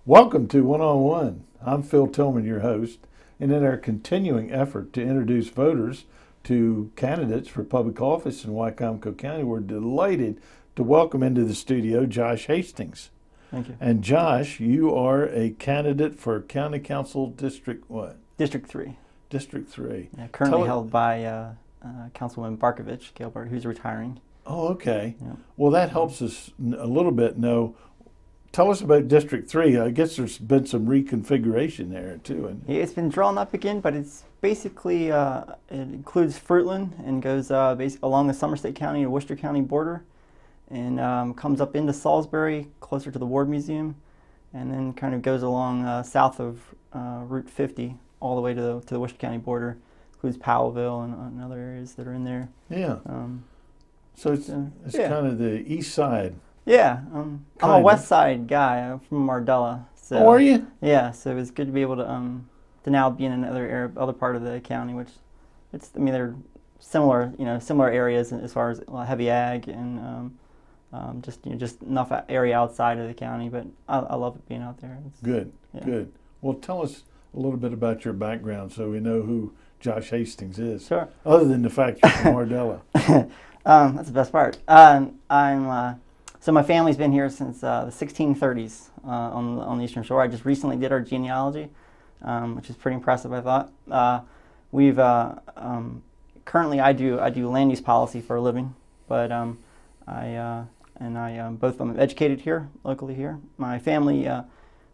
Welcome to One on One. I'm Phil Tillman, your host, and in our continuing effort to introduce voters to candidates for public office in Wicomico County, we're delighted to welcome into the studio Josh Hastings. Thank you. And Josh, you are a candidate for County Council District what? District 3. District 3. Yeah, currently held by Councilwoman Barkovich, Gail Bart, who's retiring. Oh, okay. Yeah. Well, that helps us a little bit know. Tell us about District 3. I guess there's been some reconfiguration there, too. And Yeah, it's been drawn up again, but it's basically, it includes Fruitland and goes along the Somerset County to Worcester County border and comes up into Salisbury, closer to the Ward Museum, and then kind of goes along south of Route 50 all the way to the Worcester County border. Includes Powellville and other areas that are in there. yeah. So it's yeah. kind of the east side. Yeah, I'm a West Side guy. I'm from Mardella. So, Oh, are you? Yeah, so it was good to be able to now be in another other part of the county, which they're similar, similar areas as far as heavy ag and just enough area outside of the county. But I love it being out there. Good, yeah. good. Well, tell us a little bit about your background so we know who Josh Hastings is. Sure. Other than the fact you're from Mardella. That's the best part. So my family's been here since the 1630s on the Eastern Shore. I just recently did our genealogy, which is pretty impressive, I thought. Currently I do land use policy for a living, but I'm educated here, locally here. My family,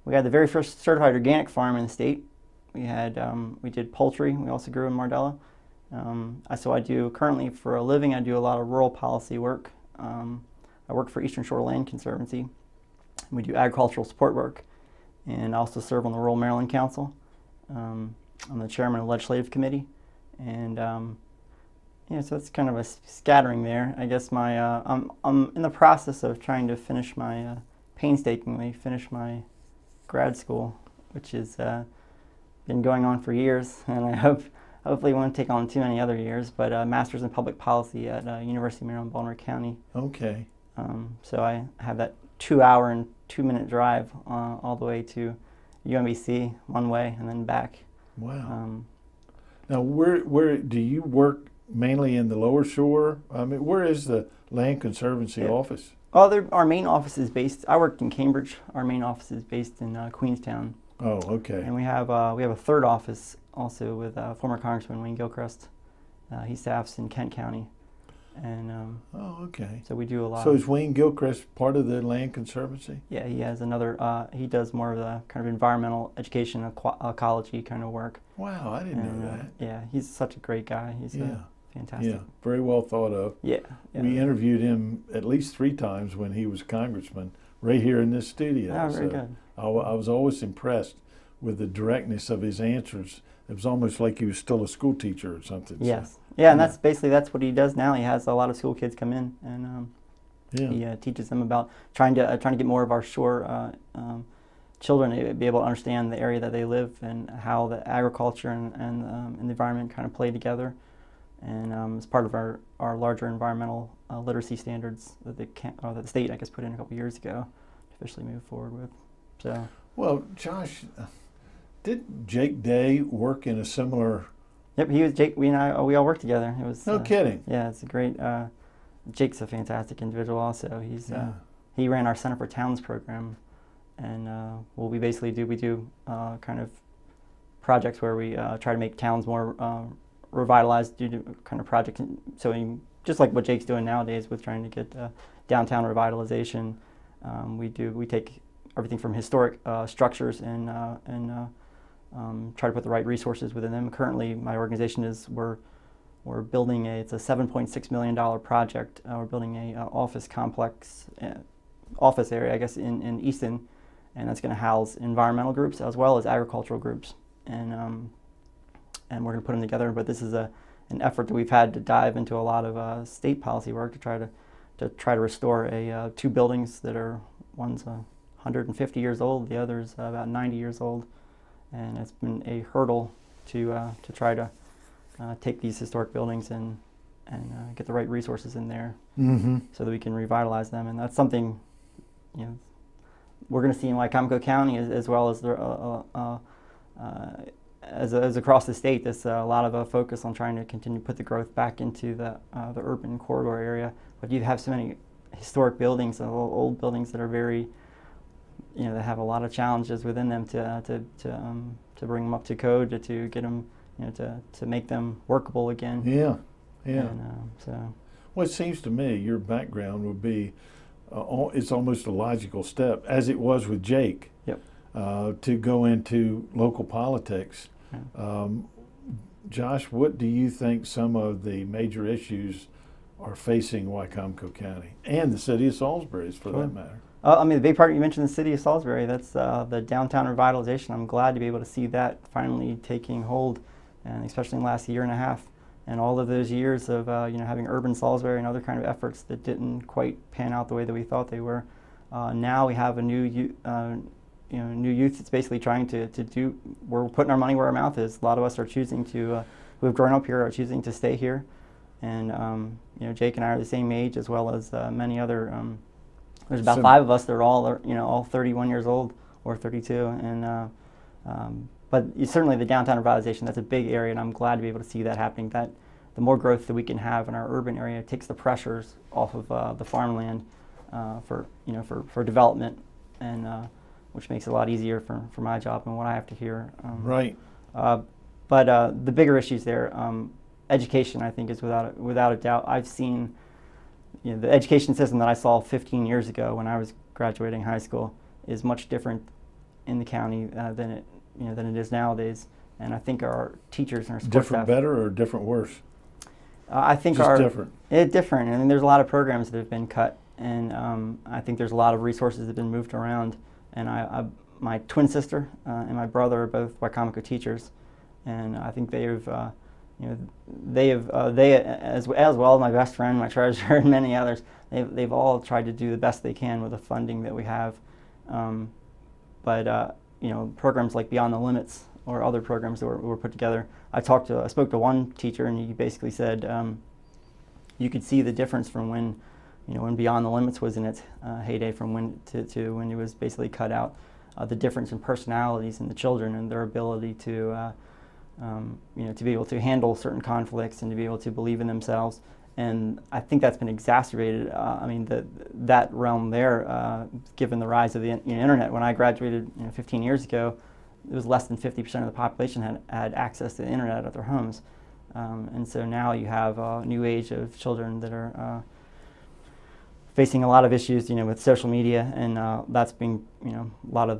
we had the very first certified organic farm in the state. We did poultry. We also grew in Mardella. So I do currently for a living. I do a lot of rural policy work. I work for Eastern Shore Land Conservancy. We do agricultural support work, and I also serve on the Rural Maryland Council. I'm the chairman of the legislative committee, and so it's kind of a scattering there. I guess I'm in the process of trying to finish painstakingly finish my grad school, which has been going on for years, and I hopefully won't take on too many other years. But master's in public policy at University of Maryland, Baltimore County. Okay. So I have that 2-hour and 2-minute drive all the way to UMBC one way and then back. Wow. Now, where do you work? Mainly in the Lower Shore? I mean, where is the Land Conservancy office? Well, our main office is based. I worked in Cambridge. Our main office is based in Queenstown. Oh, okay. And we have a third office also with former Congressman Wayne Gilchrist. He staffs in Kent County. And oh, okay. So we do a lot. So is Wayne Gilchrist part of the Land Conservancy? Yeah, he has another. He does more of the kind of environmental education, ecology kind of work. Wow, I didn't know that. Yeah, he's such a great guy. He's fantastic. Yeah, very well thought of. Yeah, We interviewed him at least 3 times when he was congressman, right here in this studio. Oh, very good. I was always impressed with the directness of his answers. It was almost like he was still a school teacher or something. Yes. So, yeah, and that's what he does now. He has a lot of school kids come in, and he teaches them about trying to get more of our shore children to be able to understand the area that they live and how the agriculture and the environment kind of play together. And as part of our larger environmental literacy standards that the state, I guess, put in a couple years ago to officially move forward with. So. Well, Josh, did Jake Day work in a similar? Yep, he was Jake. We all worked together. It was no kidding. Yeah, it's a great. Jake's a fantastic individual. Also, he ran our Center for Towns program, and what we basically do, kind of projects where we try to make towns more revitalized due to kind of projects. So just like what Jake's doing nowadays with trying to get downtown revitalization, we take everything from historic structures and try to put the right resources within them. Currently, my organization we're building it's a $7.6 million project. We're building a office complex, office area, I guess, in Easton, and that's going to house environmental groups as well as agricultural groups, and we're going to put them together. But this is an effort that we've had to dive into a lot of state policy work to try to restore 2 buildings that are one's 150 years old, the other's about 90 years old. And it's been a hurdle to try to take these historic buildings and get the right resources in there so that we can revitalize them. And that's something, we're going to see in Wycomico County as well as as across the state. There's a lot of a focus on trying to continue to put the growth back into the urban corridor area. But you have so many historic buildings, old buildings that are very, that have a lot of challenges within them to bring them up to code, to get them, to make them workable again. Yeah, yeah. And, so. Well, it seems to me your background would be, it's almost a logical step, as it was with Jake, Yep. To go into local politics. Yeah. Josh, what do you think some of the major issues are facing Wycomico County and the city of Salisbury, for Sure. that matter? The big part you mentioned, the city of Salisbury, that's the downtown revitalization. I'm glad to be able to see that finally taking hold, and especially in the last year and a half. And all of those years of having urban Salisbury and other kind of efforts that didn't quite pan out the way that we thought they were. Now we have a new youth that's basically trying to do. We're putting our money where our mouth is. A lot of us are choosing to, who have grown up here, are choosing to stay here. And Jake and I are the same age, as well as many other. There's about 5 of us that are all 31 years old or 32, and but certainly the downtown revitalization, that's a big area, and I'm glad to be able to see that happening. That the more growth that we can have in our urban area takes the pressures off of the farmland for development, and which makes it a lot easier for my job and what I have to hear. Right. But the bigger issues there, education, I think, is without a doubt. I've seen. The education system that I saw 15 years ago when I was graduating high school is much different in the county than it is nowadays. And I think our teachers and our support Different staff, better or different worse? I think Just different. Different. I mean, there's a lot of programs that have been cut, and I think there's a lot of resources that have been moved around. And my twin sister and my brother are both Wycomico teachers, and I think they as well as my best friend, my treasurer, and many others, they've all tried to do the best they can with the funding that we have. Programs like Beyond the Limits or other programs that were put together. I spoke to one teacher, and he basically said you could see the difference from when Beyond the Limits was in its heyday, from when to when it was basically cut out. The difference in personalities in the children and their ability to be able to handle certain conflicts and to be able to believe in themselves. And I think that's been exacerbated. That realm there, given the rise of the internet. When I graduated 15 years ago, it was less than 50% of the population had access to the internet at their homes. And so now you have a new age of children that are facing a lot of issues, with social media, and that's being, a lot of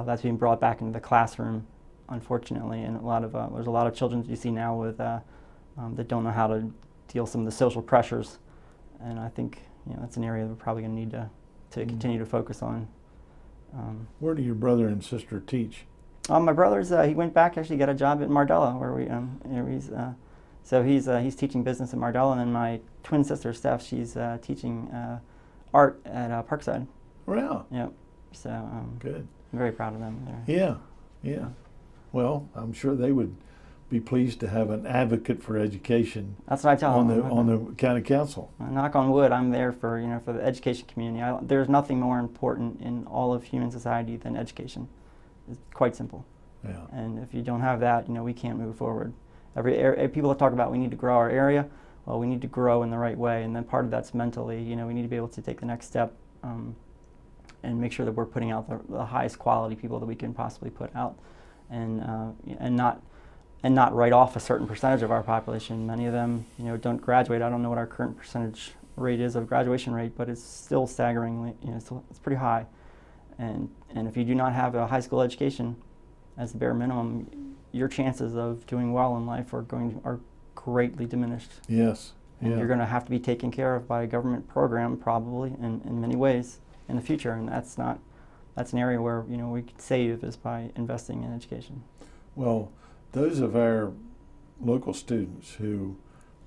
that's being brought back into the classroom, unfortunately. And there's a lot of children that you see now with that don't know how to deal with some of the social pressures, and I think that's an area that we're probably going to need to continue to focus on. Where do your brother and sister teach? My brother's he went back, actually got a job at Mardella, where he's teaching business at Mardella, and then my twin sister Steph, she's teaching art at Parkside. Wow. Yep. So good. I'm very proud of them. Yeah. Well, I'm sure they would be pleased to have an advocate for education. That's what I tell them on the county council. Knock on wood, I'm there for for the education community. There's nothing more important in all of human society than education. It's quite simple. Yeah. And if you don't have that, we can't move forward. People that talk about we need to grow our area. Well, we need to grow in the right way, and then part of that's mentally. We need to be able to take the next step and make sure that we're putting out the highest quality people that we can possibly put out, and not write off a certain percentage of our population. Many of them, don't graduate. I don't know what our current percentage rate is of graduation rate, but it's still staggeringly, it's pretty high. And if you do not have a high school education as the bare minimum, your chances of doing well in life are greatly diminished. Yes. And you're going to have to be taken care of by a government program, probably in many ways in the future. And that's an area where we could save is by investing in education. Well, those of our local students who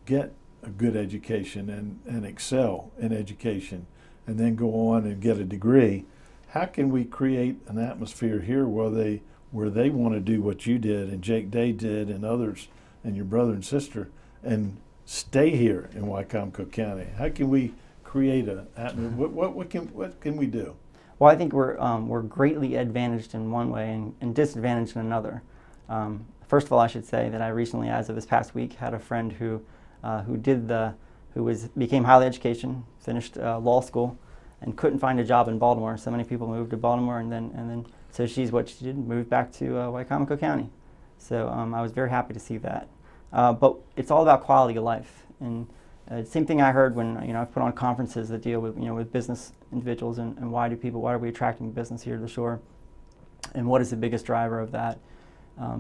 get a good education and excel in education and then go on and get a degree, how can we create an atmosphere here where they want to do what you did and Jake Day did and others and your brother and sister and stay here in Wycomico County? How can we create what can we do? Well, I think we're greatly advantaged in one way and disadvantaged in another. First of all, I should say that I recently, as of this past week, had a friend who became highly educated, finished law school, and couldn't find a job in Baltimore. So many people moved to Baltimore, and then so what she did, moved back to Wycomico County. So I was very happy to see that. But it's all about quality of life, and same thing I heard when I've put on conferences that deal with with business individuals and why are we attracting business here to the shore, and what is the biggest driver of that.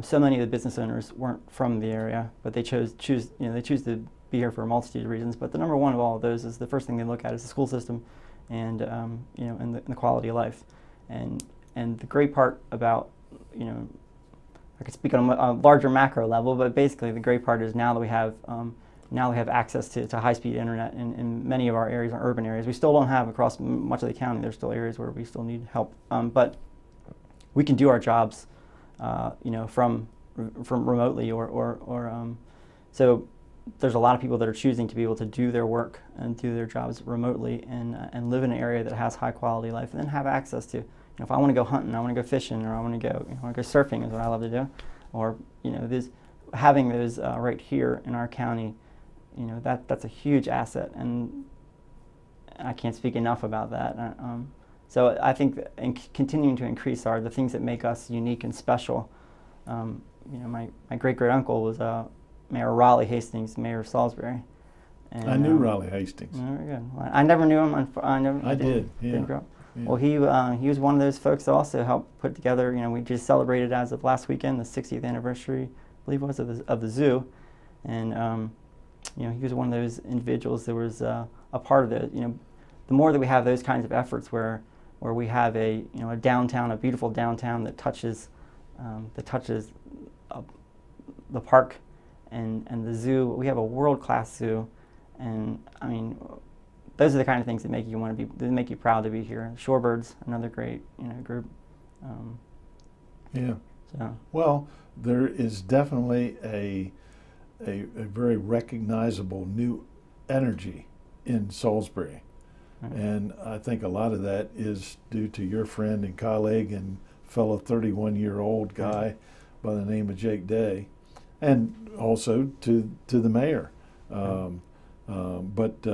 So many of the business owners weren't from the area, but they choose to be here for a multitude of reasons. But the number one of all of those is the first thing they look at is the school system, and and the quality of life, and the great part about I could speak on a larger macro level, but basically the great part is now that we have access to high-speed internet in many of our areas, our urban areas. We still don't have across much of the county. There's still areas where we still need help, but we can do our jobs, from remotely so there's a lot of people that are choosing to be able to do their work and do their jobs remotely and live in an area that has high quality life, and then have access to, if I want to go hunting, I want to go fishing, or I want to go surfing is what I love to do, or having those right here in our county, that's a huge asset, and I can't speak enough about that. So I think continuing to increase the things that make us unique and special. My great-great-uncle was Mayor Raleigh Hastings, mayor of Salisbury. And, I knew Raleigh Hastings. Very good. I never knew him. I did. Yeah. Didn't grow up. Yeah. Well, he was one of those folks that also helped put together. We just celebrated as of last weekend the 60th anniversary, I believe it was, of the zoo, and he was one of those individuals that was a part of it. The more that we have those kinds of efforts where we have a downtown, a beautiful downtown that touches the park and the zoo. We have a world-class zoo, and I mean, those are the kind of things that make you that make you proud to be here. Shorebirds, another great group. Yeah. So. Well, there is definitely a very recognizable new energy in Salisbury. Right. And I think a lot of that is due to your friend and colleague and fellow 31-year-old guy right. by the name of Jake Day, and also to the mayor. But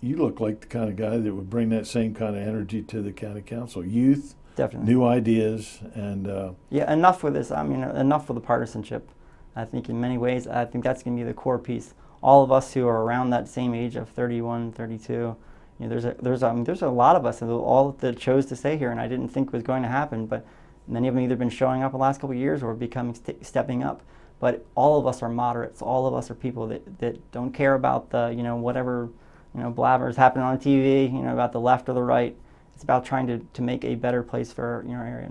you look like the kind of guy that would bring that same kind of energy to the county council. Youth, definitely, new ideas, and yeah. Enough with this. I mean, enough with the partisanship. I think in many ways, I think that's going to be the core piece. All of us who are around that same age of 31, 32, there's a lot of us all that chose to stay here, and I didn't think was going to happen. But many of them either been showing up the last couple of years or becoming stepping up. But all of us are moderates. All of us are people that don't care about the whatever blabbers happening on TV about the left or the right. It's about trying to make a better place for our area,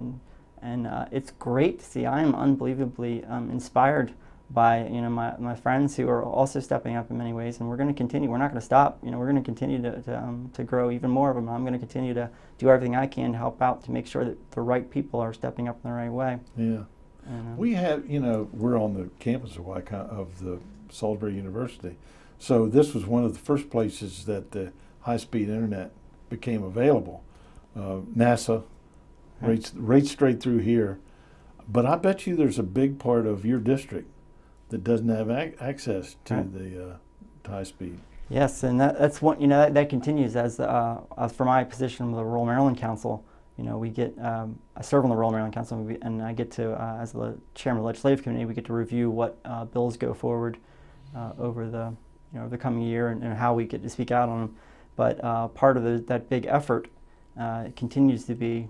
and it's great to see. I am unbelievably inspired by my friends who are also stepping up in many ways, and we're going to continue. We're not going to stop. We're going to continue to grow even more of them. I'm going to continue to do everything I can to help out to make sure that the right people are stepping up in the right way. Yeah. We have, we're on the campus of the Salisbury University, so this was one of the first places that the high-speed internet became available. NASA, right straight through here, but I bet you there's a big part of your district that doesn't have access to the high speed. Yes, and that's one. That continues as for my position with the Rural Maryland Council. We get I serve on the Rural Maryland Council, and I get to as the chairman of the Legislative Committee, we get to review what bills go forward over the the coming year and how we get to speak out on them. But part of that big effort continues to be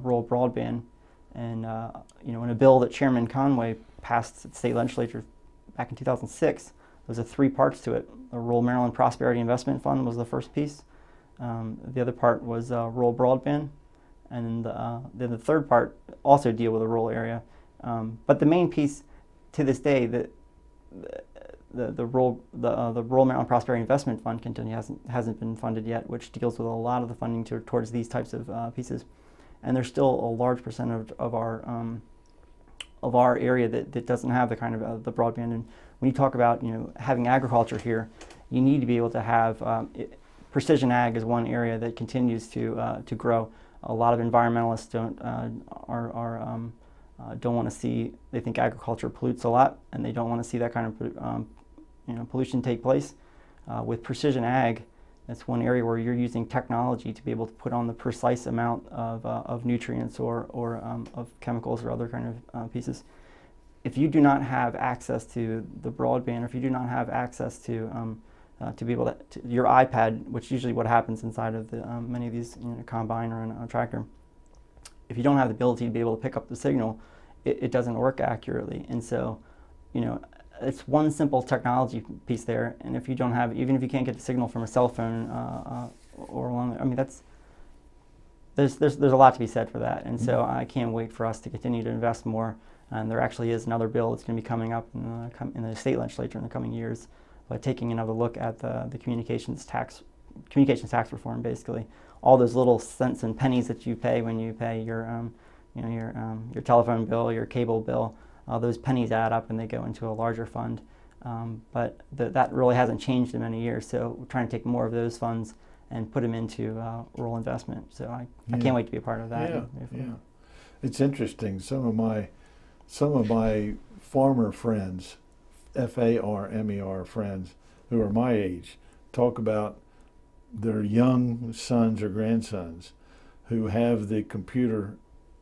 rural broadband, and in a bill that Chairman Conway passed at the state legislature back in 2006, there was 3 parts to it. The Rural Maryland Prosperity Investment Fund was the first piece. The other part was rural broadband, and then the third part also deal with the rural area. But the main piece, to this day, the Rural Maryland Prosperity Investment Fund hasn't been funded yet, which deals with a lot of the funding towards these types of pieces. And there's still a large percentage of our area that doesn't have the kind of the broadband. And when you talk about having agriculture here, you need to be able to have precision ag is one area that continues to grow. A lot of environmentalists don't want to see. They think agriculture pollutes a lot, and they don't want to see that kind of pollution take place. With precision ag, that's one area where you're using technology to be able to put on the precise amount of nutrients or of chemicals or other kind of pieces. If you do not have access to the broadband, or if you do not have access to be able to your iPad, which usually what happens inside of the, many of these combine or a tractor, if you don't have the ability to be able to pick up the signal, it doesn't work accurately. And so, it's one simple technology piece there. And if you don't have, even if you can't get the signal from a cell phone or one, I mean, there's a lot to be said for that. And so I can't wait for us to continue to invest more. And there actually is another bill that's going to be coming up in the state legislature in the coming years, but taking another look at the communications tax reform, basically. All those little cents and pennies that you pay when you pay your telephone bill, your cable bill, those pennies add up and they go into a larger fund. But that really hasn't changed in many years. So we're trying to take more of those funds and put them into rural investment. So I can't wait to be a part of that. Yeah. It's interesting. Some of my farmer friends, FARMER friends, who are my age, talk about their young sons or grandsons who have the computer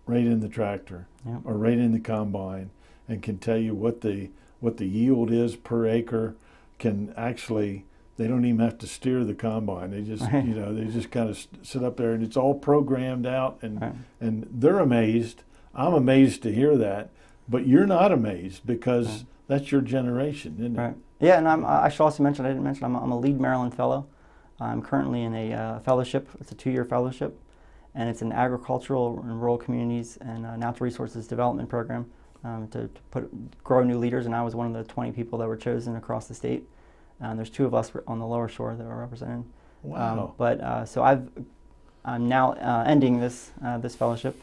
right in the tractor or right in the combine and can tell you what the yield is per acre. Can actually, they don't even have to steer the combine. They just they just kind of sit up there and it's all programmed out, and they're amazed. I'm amazed to hear that, but you're not amazed because that's your generation, isn't it? Yeah, and I should also mention, I didn't mention, I'm a LEAD Maryland Fellow. I'm currently in a fellowship. It's a 2-year fellowship, and it's an agricultural and rural communities and natural resources development program to grow new leaders. And I was one of the 20 people that were chosen across the state. There's 2 of us on the lower shore that were represented. Wow! So I'm now ending this fellowship,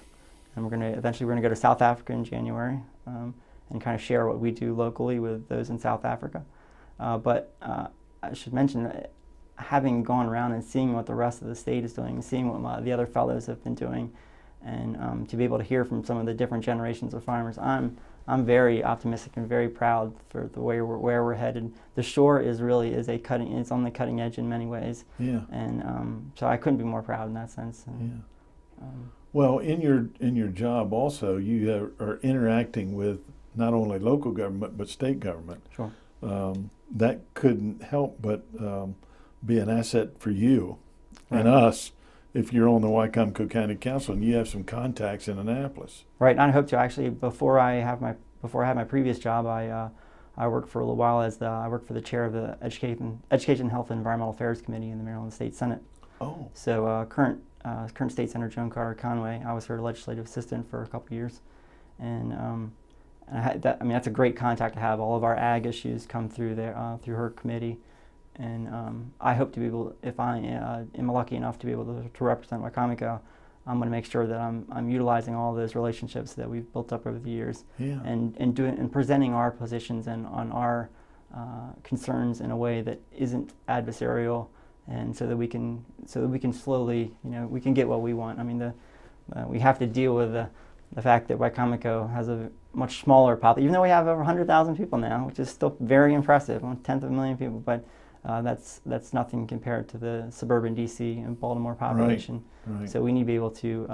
and we're gonna go to South Africa in January and kind of share what we do locally with those in South Africa. But I should mention, having gone around and seeing what the rest of the state is doing, seeing what the other fellows have been doing, and to be able to hear from some of the different generations of farmers, I'm very optimistic and very proud for the way where we're headed. The shore is on the cutting edge in many ways. Yeah. And so I couldn't be more proud in that sense. And, well, in your job also, you are interacting with not only local government but state government. Sure. That couldn't help but be an asset for you and us if you're on the Wicomico County Council and you have some contacts in Annapolis. Right, and I hope to actually. Before I had my previous job, I worked for a little while I worked for the chair of the Education, Health, and Environmental Affairs Committee in the Maryland State Senate. Oh. So current State Senator Joan Carter Conway, I was her legislative assistant for a couple years, and that's a great contact to have. All of our ag issues come through there through her committee. And I hope to be able, if I am lucky enough to be able to represent Wicomico, I'm going to make sure that I'm utilizing all those relationships that we've built up over the years, and presenting our positions and on our concerns in a way that isn't adversarial, and so that we can slowly, we can get what we want. I mean, we have to deal with the fact that Wicomico has a much smaller population, even though we have over 100,000 people now, which is still very impressive, 1/10 of a million people, but that's nothing compared to the suburban DC and Baltimore population. Right. So we need to be able to,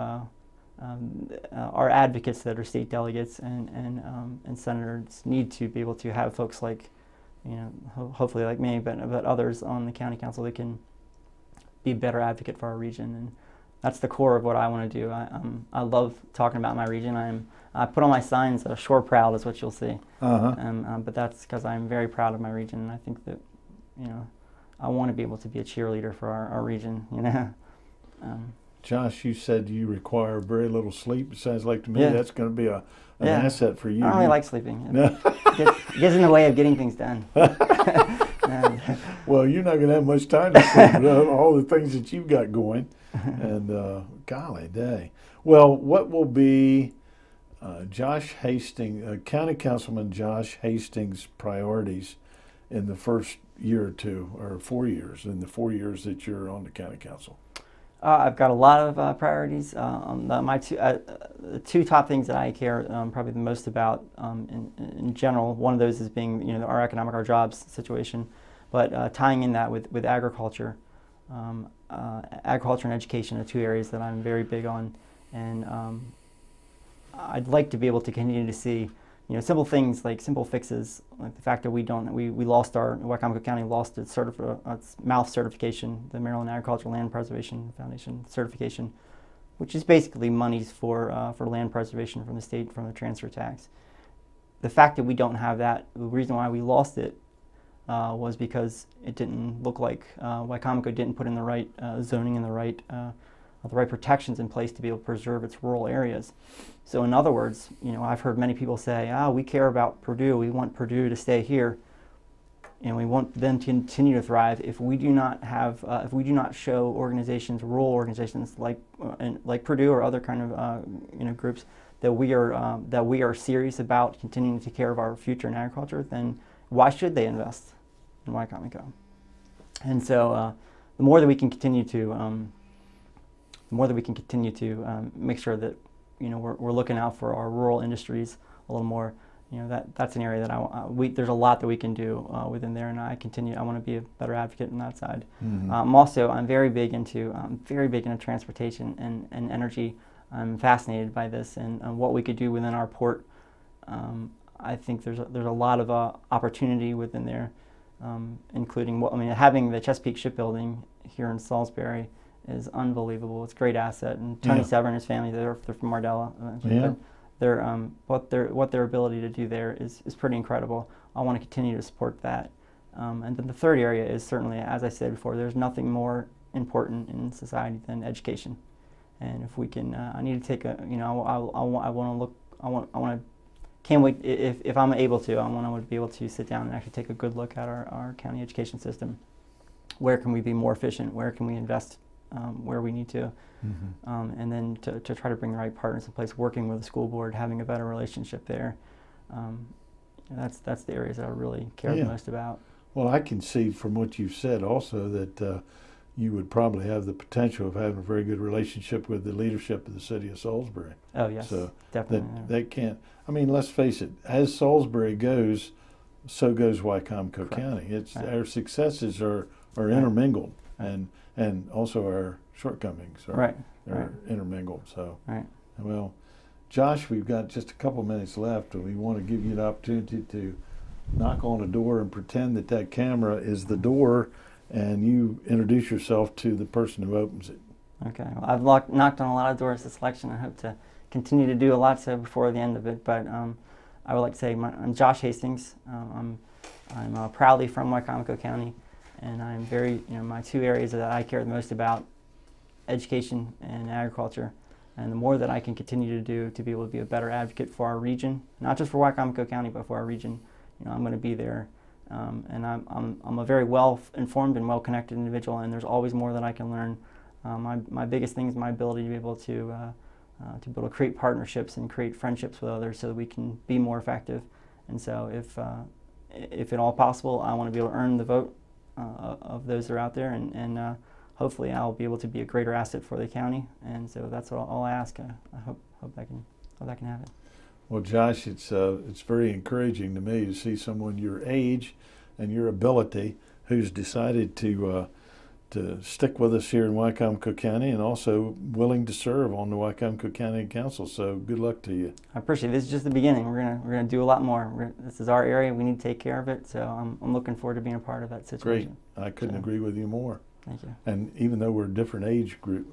our advocates that are state delegates and senators need to be able to have folks like, hopefully like me, but others on the county council that can be a better advocate for our region. And that's the core of what I want to do. I love talking about my region. I put on my signs, "Shore Proud" is what you'll see. But that's because I'm very proud of my region, and I think that, I want to be able to be a cheerleader for our region. Josh, you said you require very little sleep. It sounds like to me that's going to be an asset for you. I don't really like sleeping. It gets in the way of getting things done. Well, you're not going to have much time to sleep with all the things that you've got going. And golly day. Well, what will be Josh Hastings, County Councilman Josh Hastings' priorities in the first year or two, or 4 years, in the 4 years that you're on the county council? I've got a lot of priorities. The two top things that I care probably the most about in general. One of those is being, you know, our jobs situation, but tying in that with agriculture. Agriculture and education are two areas that I'm very big on, and I'd like to be able to continue to see, you know, simple things like simple fixes, like the fact that we lost Wicomico County lost its MALF certification, the Maryland Agricultural Land Preservation Foundation certification, which is basically monies for land preservation from the state from the transfer tax. The fact that we don't have that, the reason why we lost it was because it didn't look like Wicomico didn't put in the right zoning and the right protections in place to be able to preserve its rural areas. So in other words, you know, I've heard many people say, we care about Purdue, we want Purdue to stay here, and we want them to continue to thrive. If we do not have, if we do not show organizations, rural organizations like Purdue or other kind of you know, groups, that we are serious about continuing to take care of our future in agriculture, then why should they invest in Wicomico? And so the more that we can continue to make sure that, you know, we're looking out for our rural industries a little more, you know, that's an area that there's a lot that we can do within there, and I want to be a better advocate on that side. Mm-hmm. I'm very big into transportation and energy. I'm fascinated by this and what we could do within our port. I think there's a lot of opportunity within there, including having the Chesapeake Shipbuilding here in Salisbury is unbelievable. It's a great asset, and Tony Sever and his family, they're from Mardella. What their ability to do there is pretty incredible. I want to continue to support that. And then the third area is certainly, as I said before, there's nothing more important in society than education. And if we can, I need to take a, you know, can't wait, if I'm able to, I want to be able to sit down and actually take a good look at our county education system. Where can we be more efficient? Where can we invest where we need to? Mm-hmm. And then to try to bring the right partners in place, working with the school board, having a better relationship there. That's the areas that I really care the most about. Well, I can see from what you've said also that you would probably have the potential of having a very good relationship with the leadership of the city of Salisbury. Oh, yes, so definitely. That can't, I mean, let's face it, as Salisbury goes, so goes Wicomico County. It's our successes are intermingled, and also our shortcomings are intermingled. So, well, Josh, we've got just a couple minutes left, and we want to give you an opportunity to knock on a door and pretend that camera is the door, and you introduce yourself to the person who opens it. Okay. Well, I've knocked on a lot of doors this election. I hope to continue to do a lot so before the end of it. But I would like to say I'm Josh Hastings. I'm proudly from Wicomico County, and I'm very, you know, my two areas that I care the most about, education and agriculture. And the more that I can continue to do to be able to be a better advocate for our region, not just for Wicomico County, but for our region, you know, I'm going to be there. And I'm a very well-informed and well-connected individual, and there's always more that I can learn. My biggest thing is my ability to be able to create partnerships and create friendships with others so that we can be more effective. And so if at all possible, I want to be able to earn the vote of those that are out there, and hopefully I'll be able to be a greater asset for the county. And so that's all I ask. I hope that can happen. Well, Josh, it's very encouraging to me to see someone your age and your ability who's decided to stick with us here in Wicomico County, and also willing to serve on the Wicomico County Council. So good luck to you. I appreciate it. This is just the beginning. We're gonna do a lot more. This is our area. We need to take care of it. So I'm looking forward to being a part of that situation. Great. I couldn't agree with you more. Thank you. And even though we're a different age group,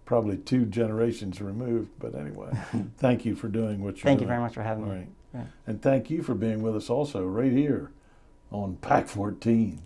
probably 2 generations removed, but anyway, thank you for doing what you're doing. Thank you very much for having me. Right. Yeah. And thank you for being with us also right here on PAC 14.